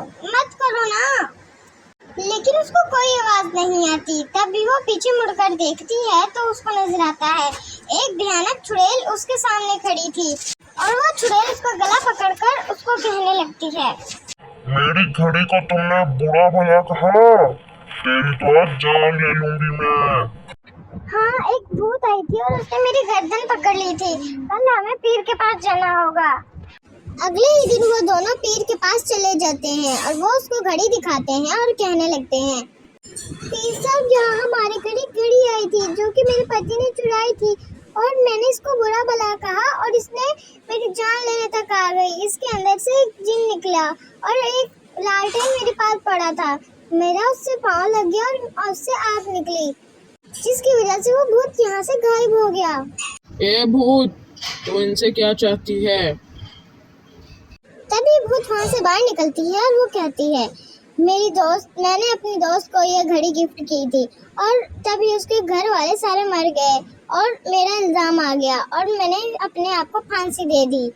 मत करो ना। लेकिन उसको कोई आवाज नहीं आती। तभी वो पीछे मुड़कर देखती है तो उसको नजर आता है एक भयानक चुड़ैल उसके सामने खड़ी थी और वो चुड़ैल उसका गला पकड़कर उसको कहने लगती है, मेरी घड़ी को तुमने बुरा भला कहा, तेरी तो आज जान ले लूंगी मैं। हाँ, एक भूत आई थी और उसने मेरी गर्दन पकड़ ली थी। कल हमें पीर के पास जाना होगा। अगले ही दिन वो दोनों पीर के पास चले जाते हैं और वो उसको घड़ी दिखाते हैं और कहने लगते हैं, पीर साहब, यहाँ हमारे घड़ी आई थी जो कि मेरे पति ने चुराई थी और मैंने इसको बुरा भला कहा और इसने मेरी जान लेने तक आ गई। इसके अंदर से एक जिन निकला और एक लालटेन मेरे पास पड़ा था। मेरा उससे पाँव लग गया और उससे आग निकली, जिसकी वजह से वो भूत यहाँ से गायब हो गया। ए भूत, तो इनसे क्या चाहती है? तभी भूत वहाँ से बाहर निकलती है और वो कहती है, मैंने अपनी दोस्त को ये घड़ी गिफ्ट की थी और तभी उसके घर वाले सारे मर गए और मेरा इल्जाम आ गया और मैंने अपने आप को फांसी दे दी।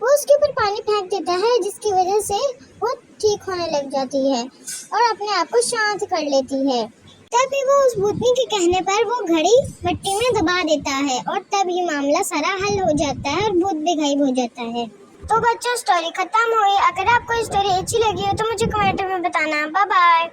वो उसके ऊपर पानी फेंक देता है, जिसकी वजह से वो ठीक होने लग जाती है और अपने आप को शांत कर लेती है। तभी वो उस भूतनी के कहने पर वो घड़ी मिट्टी में दबा देता है और तब ये मामला सारा हल हो जाता है और भूत भी गायब हो जाता है। तो बच्चों, स्टोरी खत्म हुई। अगर आपको स्टोरी अच्छी लगी हो तो मुझे कमेंट में बताना। Bye bye.